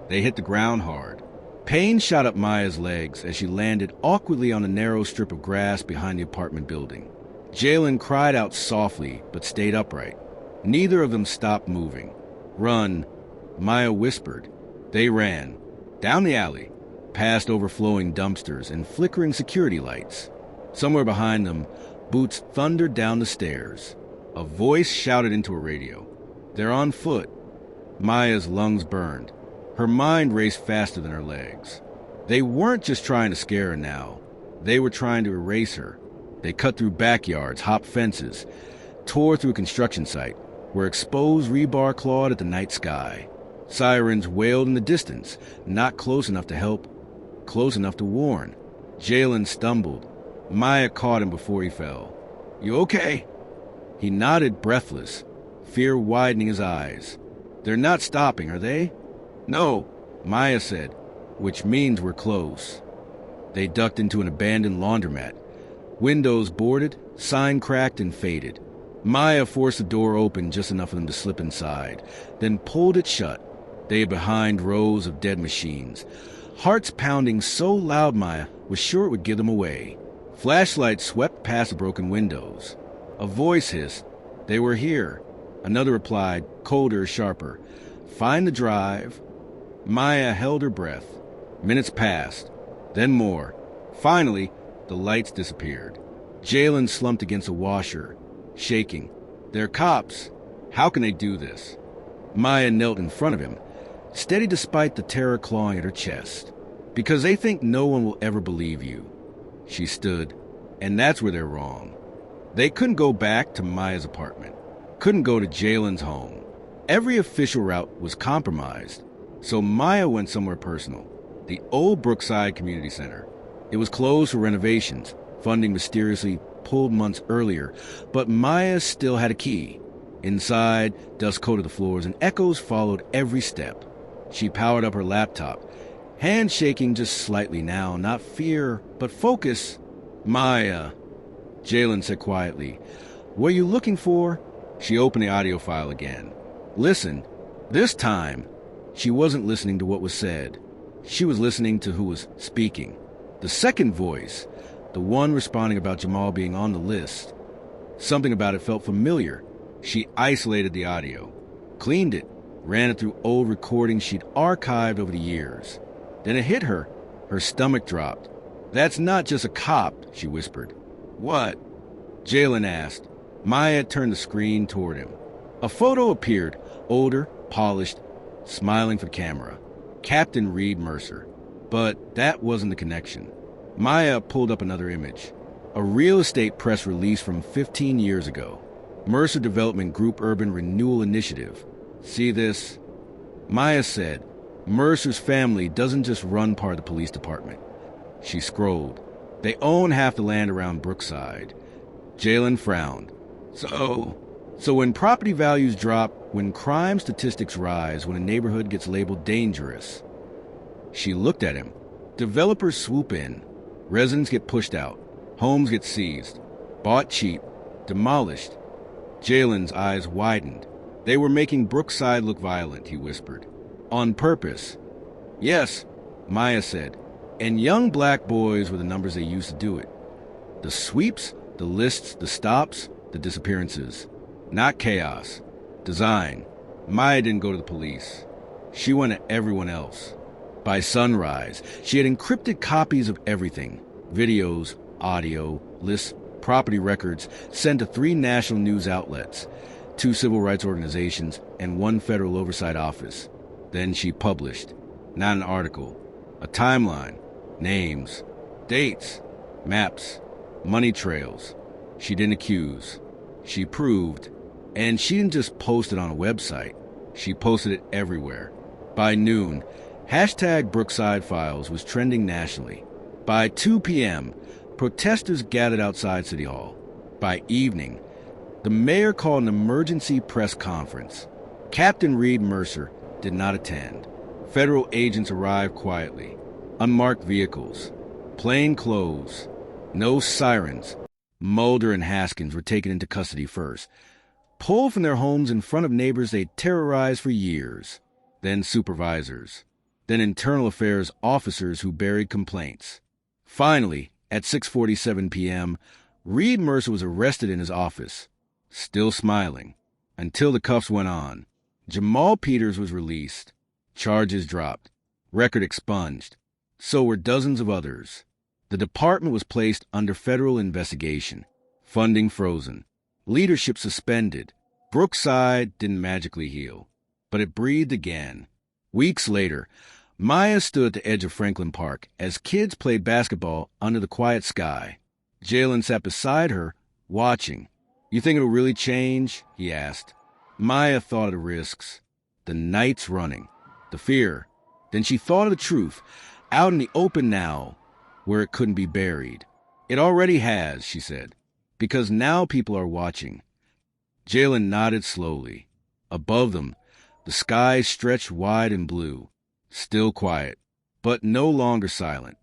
They hit the ground hard. Pain shot up Maya's legs as she landed awkwardly on a narrow strip of grass behind the apartment building. Jalen cried out softly, but stayed upright. Neither of them stopped moving. "Run," Maya whispered. They ran. Down the alley, past overflowing dumpsters and flickering security lights. Somewhere behind them, boots thundered down the stairs. A voice shouted into a radio. "They're on foot." Maya's lungs burned. Her mind raced faster than her legs. They weren't just trying to scare her now. They were trying to erase her. They cut through backyards, hopped fences, tore through a construction site, where exposed rebar clawed at the night sky. Sirens wailed in the distance, not close enough to help, close enough to warn. Jalen stumbled. Maya caught him before he fell. "You okay?" He nodded, breathless, fear widening his eyes. "They're not stopping, are they?" "No," Maya said, "which means we're close." They ducked into an abandoned laundromat. Windows boarded, sign cracked and faded. Maya forced the door open just enough for them to slip inside, then pulled it shut. They were behind rows of dead machines, hearts pounding so loud Maya was sure it would give them away. Flashlights swept past the broken windows. A voice hissed, "They were here." Another replied, colder, sharper, "Find the drive." Maya held her breath. Minutes passed, then more. Finally, the lights disappeared. Jalen slumped against a washer, shaking. "They're cops. How can they do this?" Maya knelt in front of him, steady despite the terror clawing at her chest. "Because they think no one will ever believe you." She stood, and that's where they're wrong. They couldn't go back to Maya's apartment, couldn't go to Jalen's home. Every official route was compromised, so Maya went somewhere personal, the old Brookside Community Center. It was closed for renovations, funding mysteriously pulled months earlier, but Maya still had a key. Inside, dust coated the floors and echoes followed every step. She powered up her laptop, hand shaking just slightly now, not fear, but focus. "Maya," Jalen said quietly, "what are you looking for?" She opened the audio file again. "Listen." This time, she wasn't listening to what was said. She was listening to who was speaking. The second voice, the one responding about Jamal being on the list. Something about it felt familiar. She isolated the audio, cleaned it, ran it through old recordings she'd archived over the years. Then it hit her. Her stomach dropped. "That's not just a cop," she whispered. "What?" Jalen asked. Maya turned the screen toward him. A photo appeared, older, polished, smiling for the camera. Captain Reed Mercer. But that wasn't the connection. Maya pulled up another image. A real estate press release from 15 years ago. Mercer Development Group Urban Renewal Initiative. "See this?" Maya said, "Mercer's family doesn't just run part of the police department." She scrolled. "They own half the land around Brookside." Jalen frowned. So when property values drop, when crime statistics rise, when a neighborhood gets labeled dangerous." She looked at him. "Developers swoop in. Residents get pushed out. Homes get seized. Bought cheap. Demolished." Jalen's eyes widened. "They were making Brookside look violent," he whispered. "On purpose." "Yes," Maya said. "And young black boys were the numbers they used to do it. The sweeps, the lists, the stops, the disappearances. Not chaos. Design." Maya didn't go to the police. She went to everyone else. By sunrise, she had encrypted copies of everything. Videos, audio, lists, property records sent to 3 national news outlets, 2 civil rights organizations, and 1 federal oversight office. Then she published. Not an article. A timeline. Names. Dates. Maps. Money trails. She didn't accuse. She proved. And she didn't just post it on a website. She posted it everywhere. By noon, hashtag Brookside Files was trending nationally. By 2 p.m., protesters gathered outside City Hall. By evening, the mayor called an emergency press conference. Captain Reed Mercer did not attend. Federal agents arrived quietly. Unmarked vehicles. Plain clothes. No sirens. Mulder and Haskins were taken into custody first. Pulled from their homes in front of neighbors they'd terrorized for years. Then supervisors. then internal affairs officers who buried complaints. Finally, at 6:47 p.m., Reed Mercer was arrested in his office, still smiling, until the cuffs went on. Jamal Peters was released, charges dropped, record expunged. So were dozens of others. The department was placed under federal investigation, funding frozen, leadership suspended. Brookside didn't magically heal, but it breathed again. Weeks later, Maya stood at the edge of Franklin Park as kids played basketball under the quiet sky. Jalen sat beside her, watching. "You think it'll really change?" he asked. Maya thought of the risks, the nights running, the fear. Then she thought of the truth, out in the open now, where it couldn't be buried. "It already has," she said, "because now people are watching." Jalen nodded slowly. Above them, the sky stretched wide and blue, still quiet, but no longer silent.